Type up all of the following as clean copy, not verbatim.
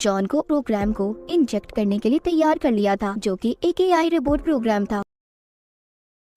John को programme को inject करने के लिए तैयार कर लिया था, जो कि एक एआई रोबोट प्रोग्राम था।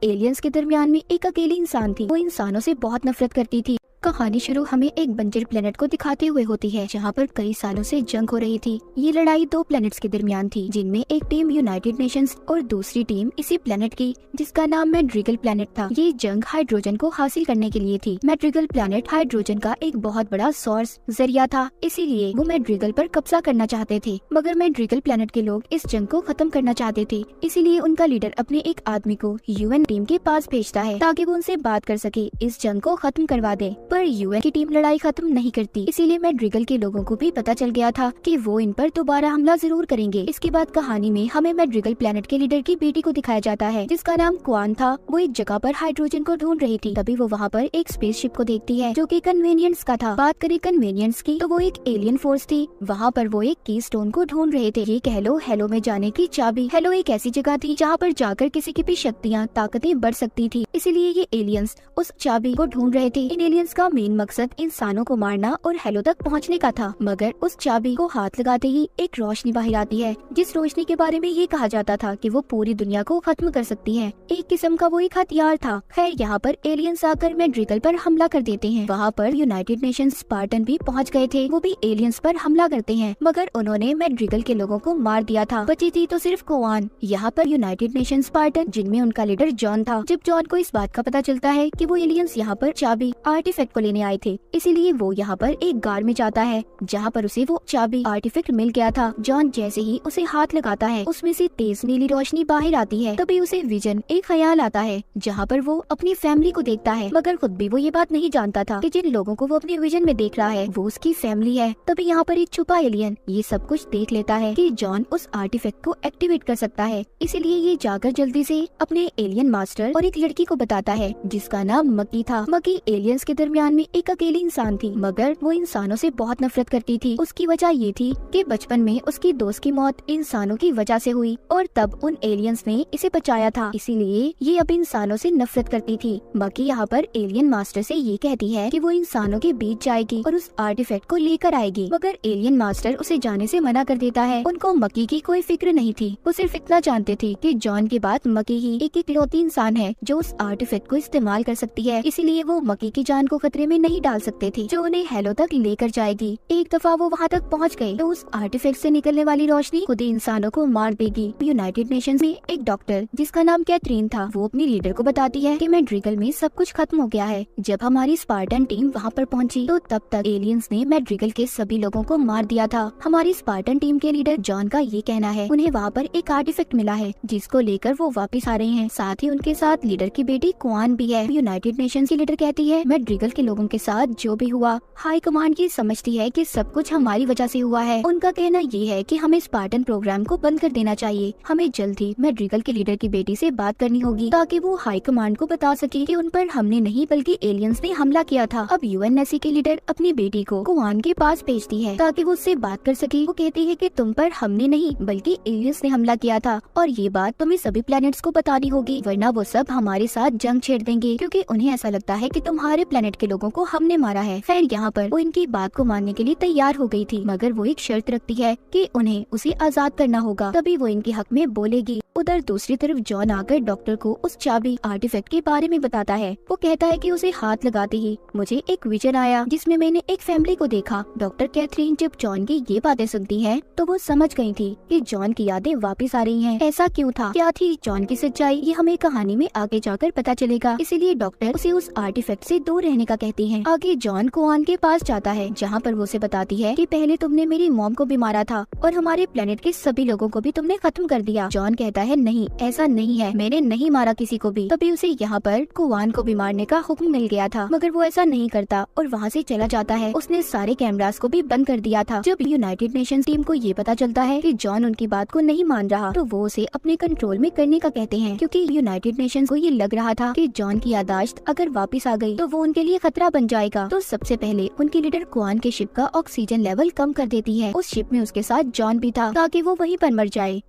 एलियंस के दरमियान में एक अकेली इंसान थी। वो इंसानों से बहुत नफरत करती थी। कहानी शुरू हमें एक बंजर प्लेनेट को दिखाते हुए होती है, जहाँ पर कई सालों से जंग हो रही थी। ये लड़ाई दो प्लेनेट्स के दरमियान थी, जिनमें एक टीम यूनाइटेड नेशंस और दूसरी टीम इसी प्लेनेट की, जिसका नाम मैड्रिगल प्लेनेट था। ये जंग हाइड्रोजन को हासिल करने के लिए थी। मैड्रिगल प्लेनेट हाइड्रोजन का एक बहुत बड़ा सोर्स जरिया था, इसीलिए वो मैड्रिगल पर कब्जा करना चाहते थे। मगर मैड्रिगल प्लेनेट के लोग इस जंग को खत्म करना चाहते थे, इसीलिए उनका लीडर अपने एक आदमी को यूएन टीम के पास भेजता है, ताकि वो उनसे बात कर सके, इस जंग को खत्म करवा दे। पर यूएन की टीम लड़ाई खत्म नहीं करती, इसीलिए मैड्रिगल के लोगों को भी पता चल गया था कि वो इन पर दोबारा हमला जरूर करेंगे। इसके बाद कहानी में हमें मैड्रिगल प्लेनेट के लीडर की बेटी को दिखाया जाता है, जिसका नाम क्वान था। वो एक जगह पर हाइड्रोजन को ढूंढ रही थी। तभी वो वहाँ पर एक स्पेसशिप को देखती है, जो कि कन्वेनियंस का था। बात करें कन्वेनियंस की, तो वो एक एलियन फोर्स थी। वहाँ पर वो एक की स्टोन को ढूंढ रहे थे। ये कह लो हेलो में जाने की चाबी। हेलो एक ऐसी जगह थी जहाँ पर जाकर किसी की भी शक्तियाँ ताकतें बढ़ सकती थी, इसीलिए ये एलियंस उस चाबी को ढूंढ रहे थे। इन एलियंस का मेन मकसद इंसानों को मारना और हेलो तक पहुंचने का था। मगर उस चाबी को हाथ लगाते ही एक रोशनी बाहर आती है, जिस रोशनी के बारे में ये कहा जाता था कि वो पूरी दुनिया को खत्म कर सकती है। एक किस्म का वो एक हथियार था। खैर यहाँ पर एलियंस आकर मैड्रिगल पर हमला कर देते हैं। वहाँ पर यूनाइटेड नेशंस स्पार्टन भी पहुँच गए थे। वो भी एलियंस पर हमला करते हैं, मगर उन्होंने मैड्रिगल के लोगों को मार दिया था। बची थी तो सिर्फ कोआन। यहाँ पर यूनाइटेड नेशन स्पार्टन, जिनमें उनका लीडर जॉन था। जब जॉन को इस बात का पता चलता है कि वो एलियंस यहाँ पर चाबी आर्टिफैक्ट को लेने आए थे, इसीलिए वो यहाँ पर एक गार में जाता है, जहाँ पर उसे वो चाबी आर्टिफैक्ट मिल गया था। जॉन जैसे ही उसे हाथ लगाता है, उसमें से तेज नीली रोशनी बाहर आती है। तभी उसे विजन एक ख्याल आता है, जहाँ पर वो अपनी फैमिली को देखता है, मगर खुद भी वो ये बात नहीं जानता था कि जिन लोगों को वो अपने विजन में देख रहा है वो उसकी फैमिली है। तभी यहाँ पर एक छुपा एलियन ये सब कुछ देख लेता है कि जॉन उस आर्टिफैक्ट को एक्टिवेट कर सकता है, इसीलिए ये जाकर जल्दी से अपने एलियन मास्टर और एक लड़की को बताता है, जिसका नाम मकी था। मकी एलियंस के दरमियान में एक अकेली इंसान थी, मगर वो इंसानों से बहुत नफरत करती थी। उसकी वजह ये थी कि बचपन में उसकी दोस्त की मौत इंसानों की वजह से हुई, और तब उन एलियंस ने इसे बचाया था, इसीलिए ये अब इंसानों से नफरत करती थी। मकी यहाँ पर एलियन मास्टर से ये कहती है कि वो इंसानों के बीच जाएगी और उस आर्टिफैक्ट को लेकर आएगी, मगर एलियन मास्टर उसे जाने से मना कर देता है। उनको मकी की कोई फिक्र नहीं थी। वो सिर्फ इतना जानते थे कि जॉन के बाद मकी ही एक इकलौती इंसान है जो उस आर्टिफैक्ट को इस्तेमाल कर सकती है, इसीलिए वो मकी की जान को खतरे में नहीं डाल सकते थे, जो उन्हें हेलो तक लेकर जाएगी। एक दफा वो वहाँ तक पहुँच गए तो उस आर्टिफैक्ट से निकलने वाली रोशनी खुद ही इंसानों को मार देगी। यूनाइटेड नेशंस में एक डॉक्टर, जिसका नाम कैथरीन था, वो अपनी लीडर को बताती है कि मैड्रिगल में सब कुछ खत्म हो गया है। जब हमारी स्पार्टन टीम वहाँ पर पहुँची तो तब तक एलियंस ने मैड्रिगल के सभी लोगों को मार दिया था। हमारी स्पार्टन टीम के लीडर जॉन का ये कहना है उन्हें वहाँ पर एक आर्टिफैक्ट मिला है, जिसको लेकर वो वापस आ रहे हैं। साथ ही उनके साथ लीडर की बेटी क्वान भी है। यूनाइटेड नेशंस की लीडर कहती है मैड्रिगल के लोगों के साथ जो भी हुआ, हाई कमांड ये समझती है कि सब कुछ हमारी वजह से हुआ है। उनका कहना ये है कि हमें स्पार्टन प्रोग्राम को बंद कर देना चाहिए। हमें जल्द ही मैड्रिगल के लीडर की बेटी से बात करनी होगी, ताकि वो हाई कमांड को बता सके कि उन पर हमने नहीं बल्कि एलियंस ने हमला किया था। अब यूएनएससी की लीडर अपनी बेटी को कुआन के पास भेजती है, ताकि वो उससे बात कर सके। वो कहती है कि तुम पर हमने नहीं बल्कि एलियंस ने हमला किया था, और ये बात तुम्हें सभी प्लैनेट्स को बतानी होगी, वरना वो सब हमारे साथ जंग छेड़ देंगे, क्योंकि उन्हें ऐसा लगता है कि तुम्हारे प्लेनेट के लोगों को हमने मारा है। खैर यहाँ पर वो इनकी बात को मानने के लिए तैयार हो गई थी, मगर वो एक शर्त रखती है कि उन्हें उसे आजाद करना होगा, तभी वो इनके हक में बोलेगी। उधर दूसरी तरफ जॉन आकर डॉक्टर को उस चाबी आर्टिफैक्ट के बारे में बताता है। वो कहता है कि उसे हाथ लगाते ही मुझे एक विजन आया, जिसमें मैंने एक फैमिली को देखा। डॉक्टर कैथरीन जब जॉन की ये बातें सुनती है तो वो समझ गई थी कि जॉन की यादें वापस आ रही हैं। ऐसा क्यों था, क्या थी जॉन की सच्चाई, ये हमें कहानी में आगे जाकर पता चलेगा। इसीलिए डॉक्टर उसे उस आर्टिफैक्ट से दूर रहने का कहती है। आगे जॉन कोआन के पास जाता है, जहाँ पर वो उसे बताती है कि पहले तुमने मेरी मॉम को भी मारा था और हमारे प्लेनेट के सभी लोगों को भी तुमने खत्म कर दिया। जॉन कहता है नहीं, ऐसा नहीं है, मैंने नहीं मारा किसी को भी। तभी उसे यहाँ पर कोआन को भी मारने का हुक्म मिल गया था, मगर वो ऐसा नहीं करता और वहाँ से चला जाता है। उसने सारे कैमरास को भी बंद कर दिया था। जब यूनाइटेड नेशंस टीम को ये पता चलता है कि जॉन उनकी बात को नहीं मान रहा, तो वो उसे अपने कंट्रोल में करने का कहते हैं, क्योंकि यूनाइटेड नेशंस को ये लग रहा था कि जॉन की याददाश्त अगर वापस आ गई तो वो उनके लिए खतरा बन जाएगा। तो सबसे पहले उनकी लीडर कोआन के शिप का ऑक्सीजन लेवल कम कर देती है। उस शिप में उसके साथ जॉन भी था, ताकि वो वहीं पर मर जाए।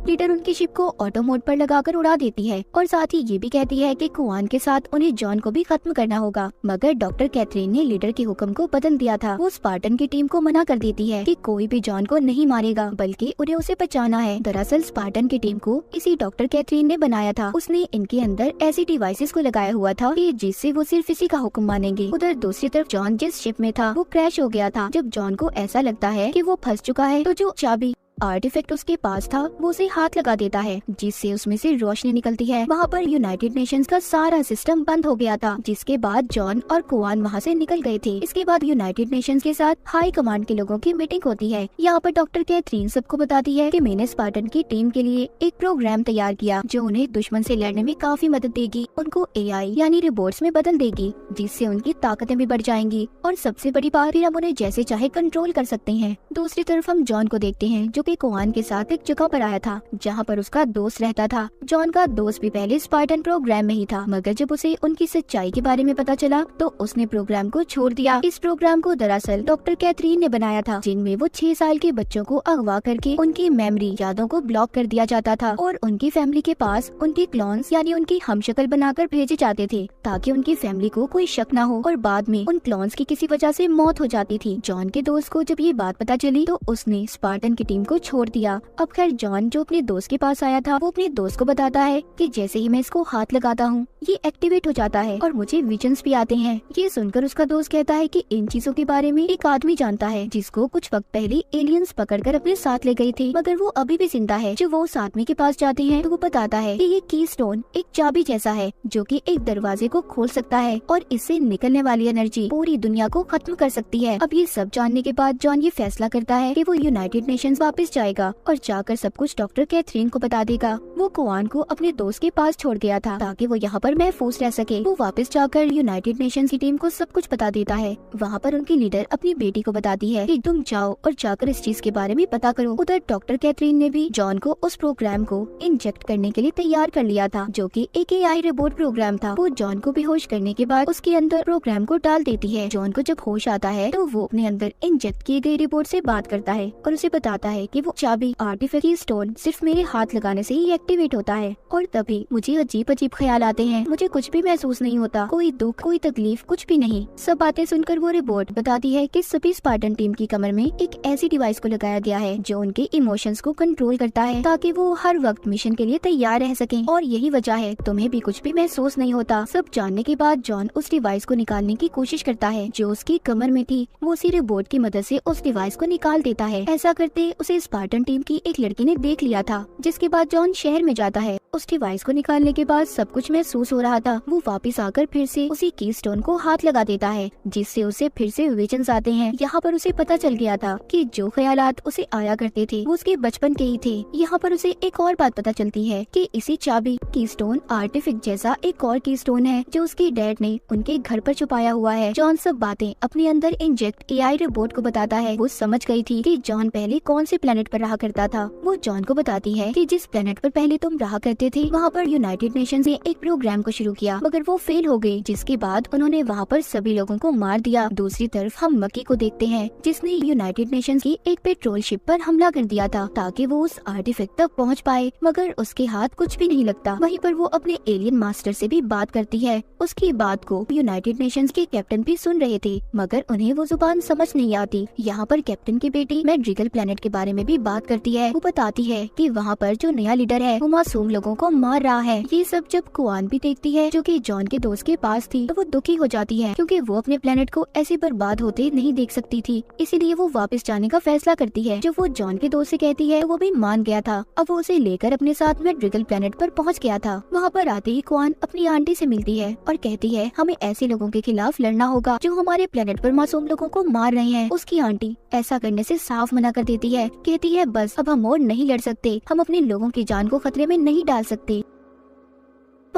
लीडर उनकी शिप को ऑटो मोड पर लगाकर उड़ा देती है और साथ ही ये भी कहती है कि कुआन के साथ उन्हें जॉन को भी खत्म करना होगा। मगर डॉक्टर कैथरीन ने लीडर के हुक्म को बदल दिया था। वो स्पार्टन की टीम को मना कर देती है कि कोई भी जॉन को नहीं मारेगा, बल्कि उन्हें उसे बचाना है। दरअसल स्पार्टन की टीम को इसी डॉक्टर कैथरीन ने बनाया था। उसने इनके अंदर ऐसी डिवाइसेस को लगाया हुआ था कि जिससे वो सिर्फ इसी का हुक्म मानेंगे। उधर दूसरी तरफ जॉन जिस शिप में था वो क्रैश हो गया था। जब जॉन को ऐसा लगता है कि वो फंस चुका है तो जो चाबी आर्टिफैक्ट उसके पास था वो उसे हाथ लगा देता है, जिससे उसमें से रोशनी निकलती है। वहाँ पर यूनाइटेड नेशंस का सारा सिस्टम बंद हो गया था, जिसके बाद जॉन और कुआन वहाँ से निकल गए थे। इसके बाद यूनाइटेड नेशंस के साथ हाई कमांड के लोगों की मीटिंग होती है। यहाँ पर डॉक्टर कैथरीन सबको बताती है कि मैंने स्पार्टन की टीम के लिए एक प्रोग्राम तैयार किया जो उन्हें दुश्मन से लड़ने में काफी मदद देगी। उनको AI यानी रोबोट्स में बदल देगी, जिससे उनकी ताकतें भी बढ़ जाएंगी और सबसे बड़ी बात, फिर हम उन्हें जैसे चाहे कंट्रोल कर सकते हैं। दूसरी तरफ हम जॉन को देखते हैं जो कि कुआन के साथ एक जगह पर आया था जहाँ पर उसका दोस्त रहता था। जॉन का दोस्त भी पहले स्पार्टन प्रोग्राम में ही था, मगर जब उसे उनकी सच्चाई के बारे में पता चला तो उसने प्रोग्राम को छोड़ दिया। इस प्रोग्राम को दरअसल डॉक्टर कैथरीन ने बनाया था, जिनमें वो 6 साल के बच्चों को अगवा करके उनकी मेमोरी यादों को ब्लॉक कर दिया जाता था और उनकी फैमिली के पास उनके क्लोन्स यानी उनकी हमशक्ल बनाकर भेजे जाते थे, ताकि उनकी फैमिली को कोई शक न हो और बाद में उन क्लोन्स की किसी वजह से मौत हो जाती थी। जॉन के दोस्त को जब ये बात पता चली तो उसने स्पार्टन की टीम को छोड़ दिया। अब खैर जॉन जो अपने दोस्त के पास आया था वो अपने दोस्त को बताता है कि जैसे ही मैं इसको हाथ लगाता हूँ ये एक्टिवेट हो जाता है और मुझे विजन्स भी आते हैं। ये सुनकर उसका दोस्त कहता है कि इन चीजों के बारे में एक आदमी जानता है जिसको कुछ वक्त पहले एलियंस पकड़कर अपने साथ ले गए थे, मगर वो अभी भी जिंदा है। जो वो उस आदमी के पास जाते हैं तो वो बताता है कि ये की स्टोन एक चाबी जैसा है जो कि एक दरवाजे को खोल सकता है और इससे निकलने वाली एनर्जी पूरी दुनिया को खत्म कर सकती है। अब ये सब जानने के बाद जॉन ये फैसला करता है कि वो यूनाइटेड नेशंस वापस जाएगा और जाकर सब कुछ डॉक्टर कैथरीन को बता देगा। वो कुआन को अपने दोस्त के पास छोड़ गया था ताकि वो यहाँ पर महफूज रह सके। वो वापस जाकर यूनाइटेड नेशंस की टीम को सब कुछ बता देता है। वहाँ पर उनकी लीडर अपनी बेटी को बताती है कि तुम जाओ और जाकर इस चीज के बारे में पता करो। उधर डॉक्टर कैथरीन ने भी जॉन को उस प्रोग्राम को इंजेक्ट करने के लिए तैयार कर लिया था, जो कि एक AI रोबोट प्रोग्राम था। वो जॉन को बेहोश करने के बाद उसके अंदर प्रोग्राम को डाल देती है। जॉन को जब होश आता है तो वो अपने अंदर इंजेक्ट किए गए रोबोट से बात करता है और उसे बताता है कि वो चाबी आर्टिफैक्ट स्टोन सिर्फ मेरे हाथ लगाने से ही एक्टिवेट होता है और तभी मुझे अजीब अजीब ख्याल आते हैं। मुझे कुछ भी महसूस नहीं होता, कोई दुख कोई तकलीफ कुछ भी नहीं। सब बातें सुनकर वो रोबोट बताती है कि सभी स्पार्टन टीम की कमर में एक ऐसी डिवाइस को लगाया गया है जो उनके इमोशंस को कंट्रोल करता है ताकि वो हर वक्त मिशन के लिए तैयार रह सकें और यही वजह है तुम्हें भी कुछ भी महसूस नहीं होता। सब जानने के बाद जॉन उस डिवाइस को निकालने की कोशिश करता है जो उसकी कमर में थी। वो उसी रोबोट की मदद से उस डिवाइस को निकाल देता है। ऐसा करते उसे स्पार्टन टीम की एक लड़की ने देख लिया था, जिसके बाद जॉन शहर में जाता है। उस डिवाइस को निकालने के बाद सब कुछ महसूस हो रहा था। वो वापस आकर फिर से उसी की स्टोन को हाथ लगा देता है, जिससे उसे फिर से विजन्स आते हैं। यहाँ पर उसे पता चल गया था कि जो ख्यालात उसे आया करते थे वो उसके बचपन के ही थे। यहाँ पर उसे एक और बात पता चलती है कि इसी चाबी की स्टोन आर्टिफैक्ट जैसा एक और की स्टोन है जो उसके डैड ने उनके घर पर छुपाया हुआ है। जॉन सब बातें अपने अंदर इंजेक्ट AI रोबोट को बताता है। वो समझ गई थी कि जॉन पहले कौन से प्लेनेट पर रहा करता था। वो जॉन को बताती है कि जिस प्लेनेट पर पहले तुम रहा करते थे वहाँ पर यूनाइटेड नेशंस ने एक प्रोग्राम को शुरू किया, मगर वो फेल हो गई, जिसके बाद उन्होंने वहाँ पर सभी लोगों को मार दिया। दूसरी तरफ हम मक्की को देखते हैं जिसने यूनाइटेड नेशंस की एक पेट्रोल शिप पर हमला कर दिया था ताकि वो उस आर्टिफैक्ट तक पहुँच पाए, मगर उसके हाथ कुछ भी नहीं लगता। वहीं पर वो अपने एलियन मास्टर से भी बात करती है। उसकी बात को यूनाइटेड नेशंस के कैप्टन भी सुन रहे थे, मगर उन्हें वो जुबान समझ नहीं आती। यहाँ पर कैप्टन की बेटी मैड्रिगल प्लेनेट के बारे में भी बात करती है। वो बताती है कि वहाँ पर जो नया लीडर है वो मासूम लोगों को मार रहा है। ये सब जब कुआन भी देखती है जो कि जॉन के दोस्त के पास थी तो वो दुखी हो जाती है, क्योंकि वो अपने प्लेनेट को ऐसे बर्बाद होते नहीं देख सकती थी। इसीलिए वो वापस जाने का फैसला करती है। जो वो जॉन के दोस्त से कहती है वो भी मान गया था। अब वो उसे लेकर अपने साथ मैड्रिगल प्लेनेट पर पहुँच गया था। वहाँ पर आते ही कुआन अपनी आंटी से मिलती है और कहती है हमें ऐसे लोगों के खिलाफ लड़ना होगा जो हमारे प्लेनेट पर मासूम लोगों को मार रहे हैं। उसकी आंटी ऐसा करने से साफ मना कर देती है, कहती है बस अब हम और नहीं लड़ सकते, हम अपने लोगों की जान को खतरे में नहीं डाल सकते।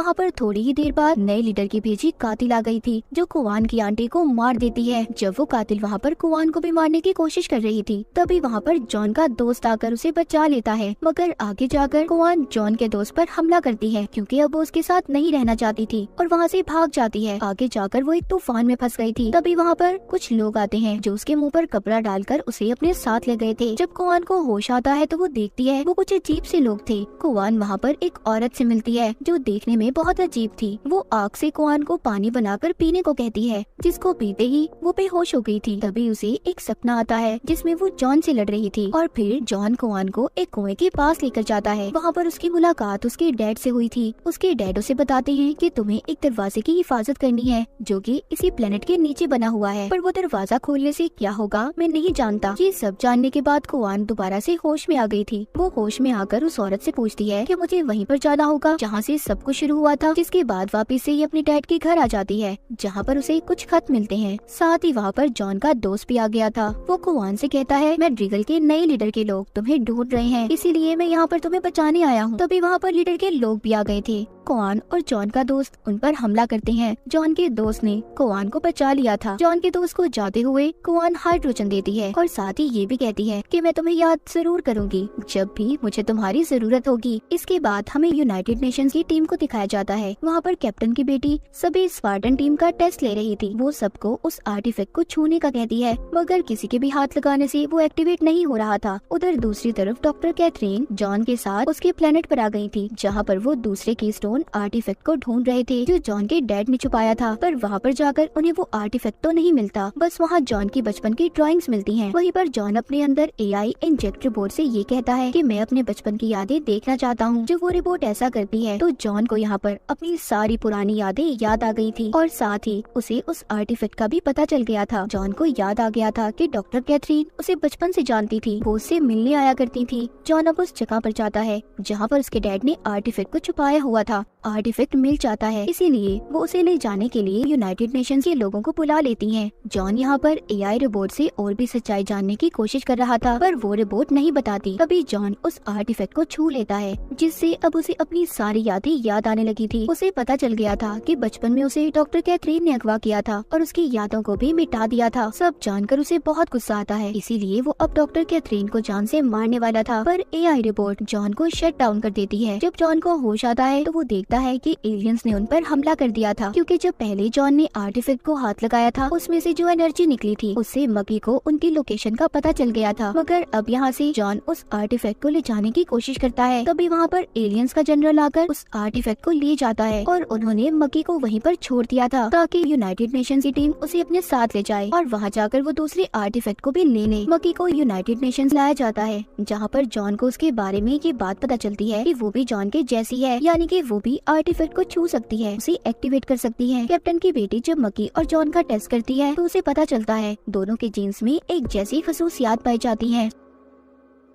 वहाँ पर थोड़ी ही देर बाद नए लीडर की भेजी कातिल आ गई थी, जो कुवान की आंटी को मार देती है। जब वो कातिल वहाँ पर कुवान को भी मारने की कोशिश कर रही थी, तभी वहाँ पर जॉन का दोस्त आकर उसे बचा लेता है। मगर आगे जाकर कुवान जॉन के दोस्त पर हमला करती है, क्योंकि अब वो उसके साथ नहीं रहना चाहती थी और वहाँ से भाग जाती है। आगे जाकर वो एक तूफान में फंस गई थी। तभी वहाँ पर कुछ लोग आते हैं, जो उसके मुँह पर कपड़ा डालकर उसे अपने साथ ले गए थे। जब कुवान को होश आता है तो वो देखती है वो कुछ अजीब से लोग थे। कुवान वहाँ पर एक औरत से मिलती है, जो देखने में बहुत अजीब थी। वो आग से कुवान को पानी बनाकर पीने को कहती है, जिसको पीते ही वो बेहोश हो गई थी। तभी उसे एक सपना आता है, जिसमें वो जॉन से लड़ रही थी और फिर जॉन कुवान को एक कुएं के पास लेकर जाता है। वहाँ पर उसकी मुलाकात उसके डैड से हुई थी। उसके डैड उसे बताते हैं कि तुम्हें एक दरवाजे की हिफाजत करनी है, जो कि इसी प्लेनेट के नीचे बना हुआ है, पर वो दरवाजा खोलने से क्या होगा मैं नहीं जानता। ये सब जानने के बाद कुवान दोबारा से होश में आ गई थी। वो होश में आकर उस औरत से पूछती है कि मुझे वहीं पर जाना होगा जहाँ से सब कुछ शुरू हुआ था। जिसके बाद वापस से ये अपने डैड के घर आ जाती है, जहाँ पर उसे कुछ खत मिलते हैं। साथ ही वहाँ पर जॉन का दोस्त भी आ गया था। वो कुवान से कहता है, मैं ड्रिगल के नए लीडर के लोग तुम्हें ढूंढ रहे हैं, इसीलिए मैं यहाँ पर तुम्हें बचाने आया हूँ। तभी वहाँ पर लीडर के लोग भी आ गए थे। कुवान और जॉन का दोस्त उन पर हमला करते हैं। जॉन के दोस्त ने कुवान को बचा लिया था। जॉन के दोस्त को जाते हुए कुवान हाइड्रोजन देती है और साथ ही ये भी कहती है कि मैं तुम्हें याद जरूर करूंगी जब भी मुझे तुम्हारी जरूरत होगी। इसके बाद हमें यूनाइटेड नेशंस की टीम को दिखाया जाता है। वहाँ पर कैप्टन की बेटी सभी स्पार्टन टीम का टेस्ट ले रही थी। वो सबको उस आर्टिफैक्ट को छूने का कहती है, मगर किसी के भी हाथ लगाने से वो एक्टिवेट नहीं हो रहा था। उधर दूसरी तरफ डॉक्टर कैथरीन जॉन के साथ उसके प्लेनेट पर आ गई थी, जहाँ पर वो दूसरे कीस्टोन आर्टिफैक्ट को ढूंढ रहे थे, जो जॉन के डैड ने छुपाया था। पर वहाँ पर जाकर उन्हें वो आर्टिफैक्ट तो नहीं मिलता, बस वहाँ जॉन की बचपन की ड्राइंग्स मिलती हैं। वहीं पर जॉन अपने अंदर एआई इंजेक्ट रिपोर्ट से ये कहता है कि मैं अपने बचपन की यादें देखना चाहता हूँ। जब वो रिपोर्ट ऐसा करती है तो जॉन को यहाँ पर अपनी सारी पुरानी यादें याद आ गई थी और साथ ही उसे उस आर्टिफैक्ट का भी पता चल गया था। जॉन को याद आ गया था कि डॉक्टर कैथरीन उसे बचपन से जानती थी, वो उससे मिलने आया करती थी। जॉन अब उस जगह पर जाता है जहाँ पर उसके डैड ने आर्टिफैक्ट को छुपाया हुआ था। आर्टिफैक्ट मिल जाता है, इसीलिए वो उसे ले जाने के लिए यूनाइटेड नेशंस के लोगों को बुला लेती हैं। जॉन यहाँ पर एआई रिपोर्ट से और भी सच्चाई जानने की कोशिश कर रहा था, पर वो रिपोर्ट नहीं बताती। तभी जॉन उस आर्टिफैक्ट को छू लेता है, जिससे अब उसे अपनी सारी यादें याद आने लगी थी। उसे पता चल गया था कि बचपन में उसे डॉक्टर कैथरीन ने अगवा किया था और उसकी यादों को भी मिटा दिया था। सब जानकर उसे बहुत गुस्सा आता है, इसीलिए वो अब डॉक्टर कैथरीन को जान से मारने वाला था, पर एआई रिपोर्ट जॉन को शट डाउन कर देती है। जब जॉन को होश आता है तो वो देखता है कि एलियंस ने उन पर हमला कर दिया था, क्योंकि जब पहले जॉन ने आर्टिफैक्ट को हाथ लगाया था उसमें से जो एनर्जी निकली थी उससे मकी को उनकी लोकेशन का पता चल गया था। मगर अब यहाँ से जॉन उस आर्टिफैक्ट को ले जाने की कोशिश करता है। तभी वहाँ पर एलियंस का जनरल आकर उस आर्टिफैक्ट को ले जाता है और उन्होंने मकी को वहीं पर छोड़ दिया था, ताकि यूनाइटेड नेशंस की टीम उसे अपने साथ ले जाए और वहाँ जाकर वो दूसरे आर्टिफैक्ट को भी ले ले। मकी को यूनाइटेड नेशंस लाया जाता है, जहाँ पर जॉन को उसके बारे में ये बात पता चलती है कि वो भी जॉन के जैसी है, यानी कि वो भी आर्टिफैक्ट को छू सकती है, उसे एक्टिवेट कर सकती है। कैप्टन की बेटी जब मकी और जॉन का टेस्ट करती है तो उसे पता चलता है दोनों के जीन्स में एक जैसी खसूसियात पाई जाती हैं।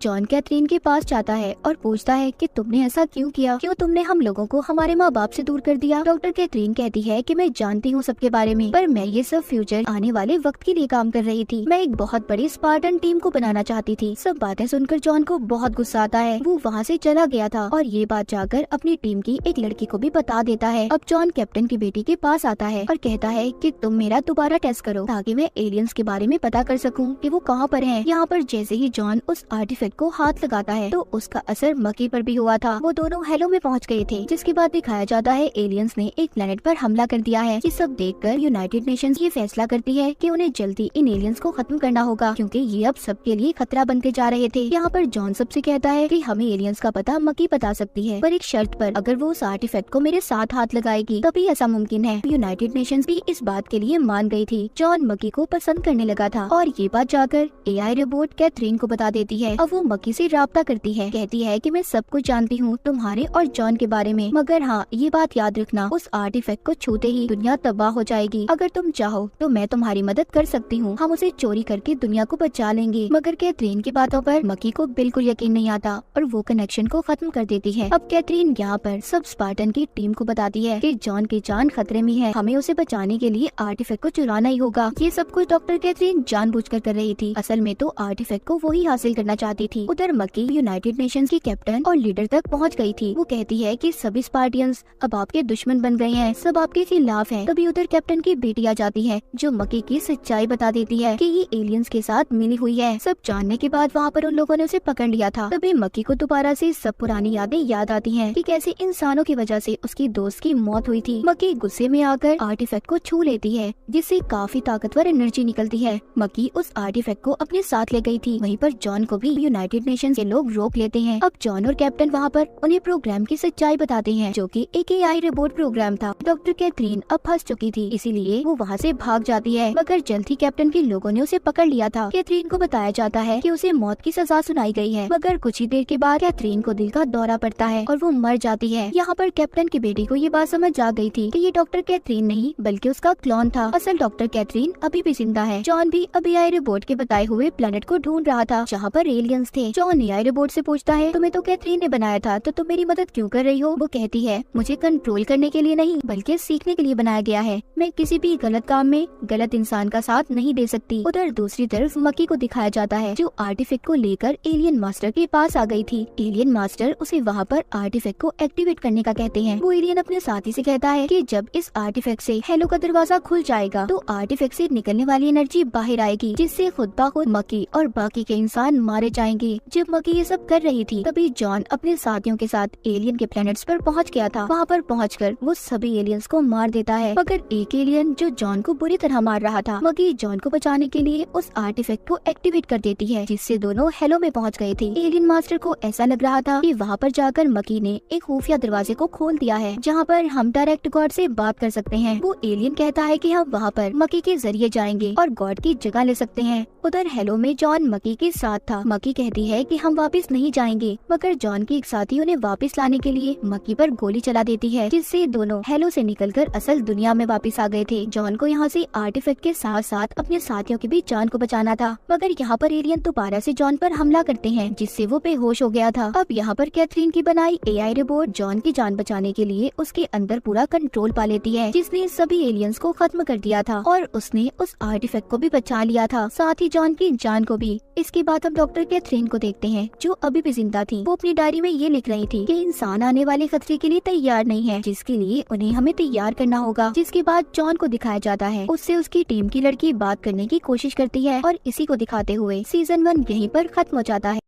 जॉन कैथरीन के पास जाता है और पूछता है कि तुमने ऐसा क्यों किया, क्यों तुमने हम लोगों को हमारे माँ बाप से दूर कर दिया। डॉक्टर कैथरीन कहती है कि मैं जानती हूँ सबके बारे में, पर मैं ये सब फ्यूचर आने वाले वक्त के लिए काम कर रही थी। मैं एक बहुत बड़ी स्पार्टन टीम को बनाना चाहती थी। सब बातें सुनकर जॉन को बहुत गुस्सा आता है। वो वहाँ से चला गया था और ये बात जाकर अपनी टीम की एक लड़की को भी बता देता है। अब जॉन कैप्टन की बेटी के पास आता है और कहता है कि तुम मेरा दोबारा टेस्ट करो, ताकि मैं एलियंस के बारे में पता कर सकूँ कि वो कहाँ पर है। यहाँ पर जैसे ही जॉन उस आर्टिफैक्ट को हाथ लगाता है तो उसका असर मकी पर भी हुआ था। वो दोनों हेलो में पहुंच गए थे, जिसके बाद दिखाया जाता है एलियंस ने एक प्लेनेट पर हमला कर दिया है। ये सब देखकर यूनाइटेड नेशंस ये फैसला करती है कि उन्हें जल्दी इन एलियंस को खत्म करना होगा, क्योंकि ये अब सबके लिए खतरा बनते जा रहे थे। यहाँ पर जॉन सबसे कहता है कि हमें एलियंस का पता मकी बता सकती है, पर एक शर्त पर, अगर वो उस आर्टिफैक्ट को मेरे साथ हाथ लगाएगी तभी ऐसा मुमकिन है। यूनाइटेड नेशंस भी इस बात के लिए मान गई थी। जॉन मकी को पसंद करने लगा था और ये बात जाकर एआई रोबोट कैथरीन को बता देती है। अब वो मकी से राब्ता करती है, कहती है कि मैं सब कुछ जानती हूँ तुम्हारे और जॉन के बारे में, मगर हाँ ये बात याद रखना, उस आर्टिफैक्ट को छूते ही दुनिया तबाह हो जाएगी। अगर तुम चाहो तो मैं तुम्हारी मदद कर सकती हूँ, हम उसे चोरी करके दुनिया को बचा लेंगे। मगर कैथरीन की बातों पर मकी को बिल्कुल यकीन नहीं आता और वो कनेक्शन को खत्म कर देती है। अब कैथरीन यहाँ पर सब स्पार्टन की टीम को बताती है कि जॉन की जान खतरे में है, हमें उसे बचाने के लिए आर्टिफैक्ट को चुराना ही होगा। ये सब कुछ डॉक्टर कैथरीन जानबूझकर कर रही थी, असल में तो आर्टिफैक्ट को वो ही हासिल करना चाहती चाहती थी। उधर मक्की यूनाइटेड नेशंस की कैप्टन और लीडर तक पहुंच गई थी। वो कहती है कि सभी स्पार्टियंस अब आपके दुश्मन बन गए हैं, सब आपके खिलाफ हैं। तभी उधर कैप्टन की बेटी आ जाती है जो मक्की की सच्चाई बता देती है कि ये एलियंस के साथ मिली हुई है। सब जानने के बाद वहाँ पर उन लोगों ने उसे पकड़ लिया था। तभी मक्की को दोबारा से सब पुरानी यादें याद आती हैं कि कैसे इंसानों की वजह से उसकी दोस्त की मौत हुई थी। मक्की गुस्से में आकर आर्टिफैक्ट को छू लेती है जिससे काफी ताकतवर एनर्जी निकलती है। मक्की उस आर्टिफैक्ट को अपने साथ ले गई थी। वहीं पर जॉन को भी यूनाइटेड नेशंस के लोग रोक लेते हैं। अब जॉन और कैप्टन वहाँ पर उन्हें प्रोग्राम की सच्चाई बताते हैं जो कि एक AI रोबोट प्रोग्राम था। डॉक्टर कैथरीन अब फंस चुकी थी, इसीलिए वो वहाँ से भाग जाती है, मगर जल्द ही कैप्टन के लोगों ने उसे पकड़ लिया था। कैथरीन को बताया जाता है कि उसे मौत की सजा सुनाई गई है, मगर कुछ ही देर के बाद कैथरीन को दिल का दौरा पड़ता है और वो मर जाती है। यहाँ पर कैप्टन की बेटी को ये बात समझ आ गई थी कि ये डॉक्टर कैथरीन नहीं बल्कि उसका क्लोन था। असल डॉक्टर कैथरीन अभी भी जिंदा है। जॉन भी अब AI रोबोट के बताए हुए प्लेनेट को ढूंढ रहा था जहाँ पर एलियंस थे। जॉन AI रोबोट से पूछता है, तुम्हें तो कैथरीन ने बनाया था, तो तुम मेरी मदद क्यों कर रही हो? वो कहती है, मुझे कंट्रोल करने के लिए नहीं बल्कि सीखने के लिए बनाया गया है। मैं किसी भी गलत काम में गलत इंसान का साथ नहीं दे सकती। उधर दूसरी तरफ मक्की को दिखाया जाता है जो आर्टिफैक्ट को लेकर एलियन मास्टर के पास आ गई थी। एलियन मास्टर उसे वहाँ पर आर्टिफैक्ट को एक्टिवेट करने का कहते हैं। वो एलियन अपने साथी से कहता है कि जब इस आर्टिफैक्ट से हेलो का दरवाजा खुल जाएगा तो आर्टिफैक्ट से निकलने वाली एनर्जी बाहर आएगी जिससे खुद ब खुद मक्की और बाकी के इंसान मारे जाएंगे। जब मक्की ये सब कर रही थी तभी जॉन अपने साथियों के साथ एलियन के प्लैनेट्स पर पहुंच गया था। वहाँ पर पहुंचकर वो सभी एलियंस को मार देता है, मगर एक एलियन जो जॉन को बुरी तरह मार रहा था। मक्की जॉन को बचाने के लिए उस आर्टिफैक्ट को एक्टिवेट कर देती है जिससे दोनों हेलो में पहुंच गए थे। एलियन मास्टर को ऐसा लग रहा था कि वहाँ पर जाकर मक्की ने एक खुफिया दरवाजे को खोल दिया है जहाँ पर हम डायरेक्ट गॉड से बात कर सकते हैं। वो एलियन कहता है कि हम वहाँ पर मक्की के जरिए जाएंगे और गॉड की जगह ले सकते हैं। उधर हेलो में जॉन मक्की के साथ था। मक्की कहती है कि हम वापस नहीं जाएंगे, मगर जॉन की एक साथी उन्हें वापस लाने के लिए मक्की पर गोली चला देती है जिससे दोनों हेलो से निकलकर असल दुनिया में वापस आ गए थे। जॉन को यहाँ से आर्टिफैक्ट के साथ साथ अपने साथियों की भी जान को बचाना था, मगर यहाँ पर एलियन दोबारा से जॉन पर हमला करते हैं जिससे वो बेहोश हो गया था। अब यहाँ पर कैथरीन की बनाई AI रोबोट जॉन की जान बचाने के लिए उसके अंदर पूरा कंट्रोल पा लेती है जिसने सभी एलियंस को खत्म कर दिया था और उसने उस आर्टिफैक्ट को भी बचा लिया था, साथ ही जॉन की जान को भी। इसके बाद हम डॉक्टर कैथरीन को देखते हैं जो अभी भी जिंदा थी। वो अपनी डायरी में ये लिख रही थी कि इंसान आने वाले खतरे के लिए तैयार नहीं है, जिसके लिए उन्हें हमें तैयार करना होगा। जिसके बाद जॉन को दिखाया जाता है, उससे उसकी टीम की लड़की बात करने की कोशिश करती है और इसी को दिखाते हुए सीजन 1 यहीं पर खत्म हो जाता है।